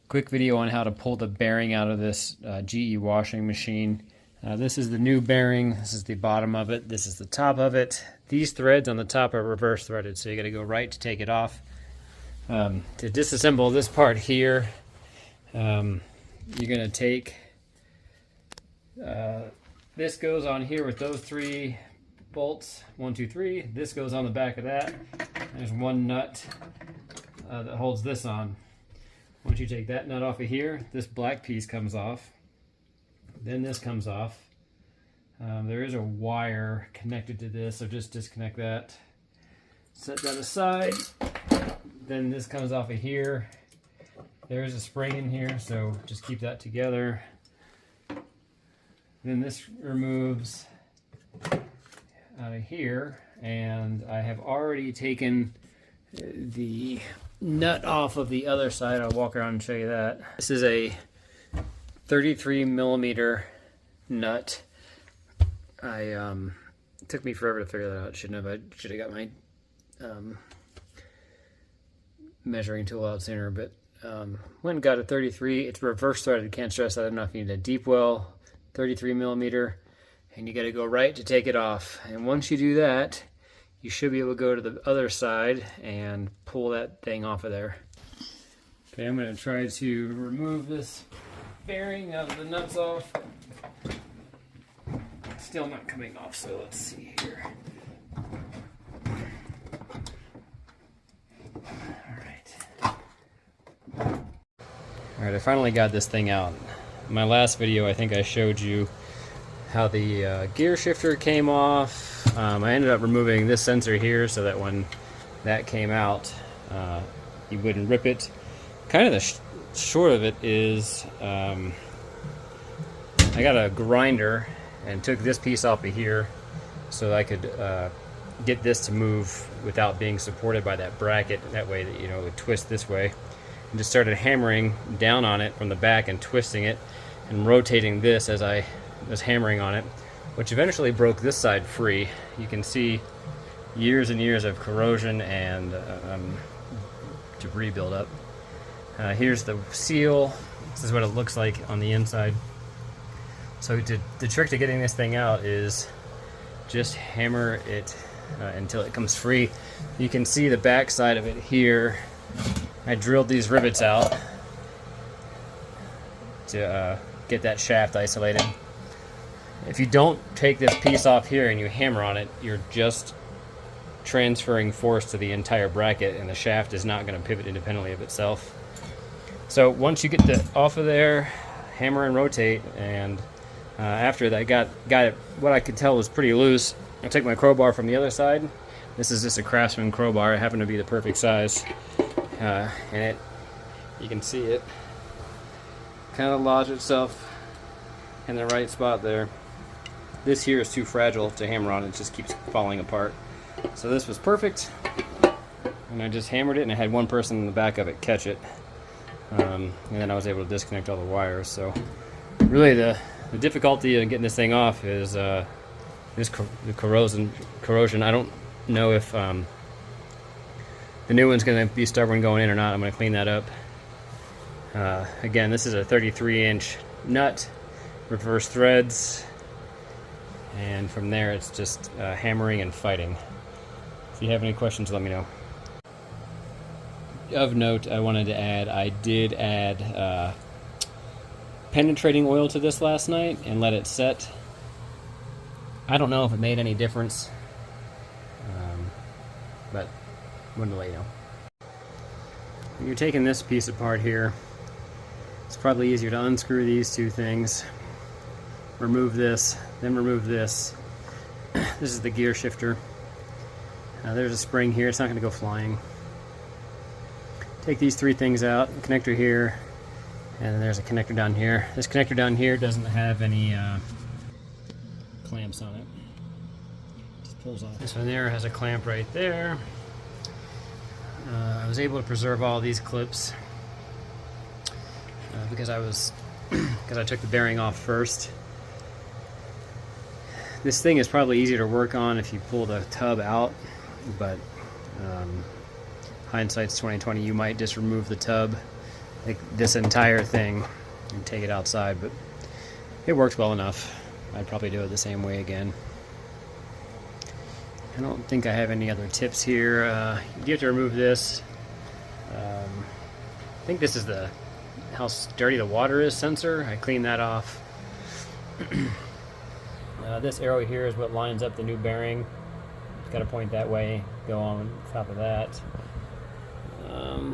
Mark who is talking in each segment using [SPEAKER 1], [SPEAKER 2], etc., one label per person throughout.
[SPEAKER 1] Quick video on how to pull the bearing out of this GE washing machine. This is the new bearing. This is the bottom of it. This is the top of it. These threads on the top are reverse threaded, so you got to go right to take it off. To disassemble this part here, you're going to take this goes on here with those 3 bolts, 1, 2, 3. This goes on the back of that. There's one nut that holds this on. Once you take that nut off of here, this black piece comes off. Then this comes off. There is a wire connected to this, so just disconnect that. Set that aside. Then this comes off of here. There is a spring in here, so just keep that together. Then this removes out of here, and I have already taken the nut off of the other side. I'll walk around and show you that. This is a 33mm nut. It took me forever to figure that out. Shouldn't have. I should have got my measuring tool out sooner, but went and got a 33. It's reverse threaded. Can't stress that enough. You need a deep well 33mm, and you got to go right to take it off. And once you do that, you should be able to go to the other side and pull that thing off of there. Okay, I'm going to try to remove this bearing out of the nuts off. It's still not coming off, so let's see here. Alright, I finally got this thing out. In my last video, I think I showed you how the gear shifter came off. I ended up removing this sensor here so that when that came out, you wouldn't rip it. Kind of the short of it is I got a grinder and took this piece off of here so that I could get this to move without being supported by that bracket. That way that, you know, it would twist this way. And just started hammering down on it from the back and twisting it and rotating this as I was hammering on it, which eventually broke this side free. You can see years and years of corrosion and debris buildup. Here's the seal. This is what it looks like on the inside. So the trick to getting this thing out is just hammer it until it comes free. You can see the back side of it here. I drilled these rivets out to get that shaft isolated. If you don't take this piece off here and you hammer on it, you're just transferring force to the entire bracket, and the shaft is not going to pivot independently of itself. So once you get it off of there, hammer and rotate, and after that got it, what I could tell was pretty loose. I took my crowbar from the other side. This is just a Craftsman crowbar. It happened to be the perfect size, and you can see it kind of lodge itself in the right spot there. This here is too fragile to hammer on. It just keeps falling apart. So this was perfect, and I just hammered it, and I had one person in the back of it catch it, and then I was able to disconnect all the wires. So really the difficulty in getting this thing off is the corrosion. I don't know if the new one's going to be stubborn going in or not. I'm going to clean that up. Again, this is a 33-inch nut, reverse threads, and from there it's just hammering and fighting. If you have any questions, let me know. Of note, I wanted to add, I did add penetrating oil to this last night and let it set. I don't know if it made any difference, but I wanted to let you know. When you're taking this piece apart here, it's probably easier to unscrew these two things, remove this, then remove this. This is the gear shifter. There's a spring here, it's not going to go flying. Take these 3 things out, connector here, and then there's a connector down here. This connector down here doesn't have any clamps on it. Just pulls off. This one there has a clamp right there. I was able to preserve all these clips because I took the bearing off first. This thing is probably easier to work on if you pull the tub out, but hindsight's 20/20. You might just remove the tub like this entire thing and take it outside, but it worked well enough. I'd probably do it the same way again. I don't think I have any other tips here. You have to remove this. I think this is the how dirty the water is sensor. I cleaned that off. This arrow here is what lines up the new bearing. It's got to point that way, go on top of that. I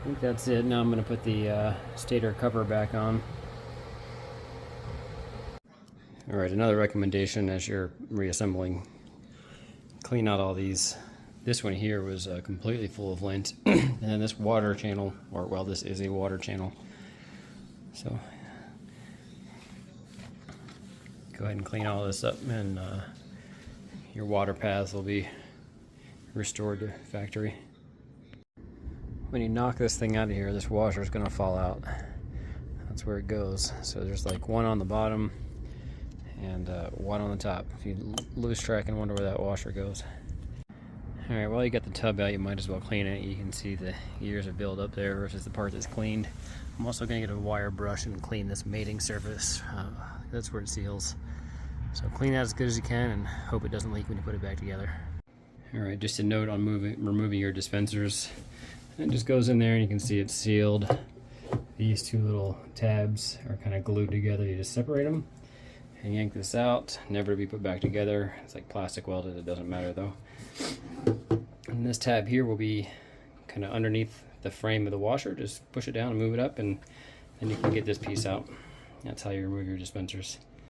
[SPEAKER 1] think that's it. Now I'm going to put the stator cover back on. Alright, another recommendation as you're reassembling, clean out all these. This one here was completely full of lint, and then this water channel, or well, this is a water channel. So go ahead and clean all this up, and your water paths will be restored to factory. When you knock this thing out of here, this washer is going to fall out. That's where it goes. So there's like one on the bottom and one on the top. If you lose track and wonder where that washer goes. Alright, while you got the tub out, you might as well clean it. You can see the years of build up there versus the part that's cleaned. I'm also going to get a wire brush and clean this mating surface. That's where it seals. So clean that as good as you can and hope it doesn't leak when you put it back together. Alright, just a note on removing your dispensers. It just goes in there and you can see it's sealed. These two little tabs are kind of glued together. You just separate them and yank this out, never to be put back together. It's like plastic welded, it doesn't matter though. And this tab here will be kind of underneath the frame of the washer. Just push it down and move it up, and then you can get this piece out. That's how you remove your dispensers.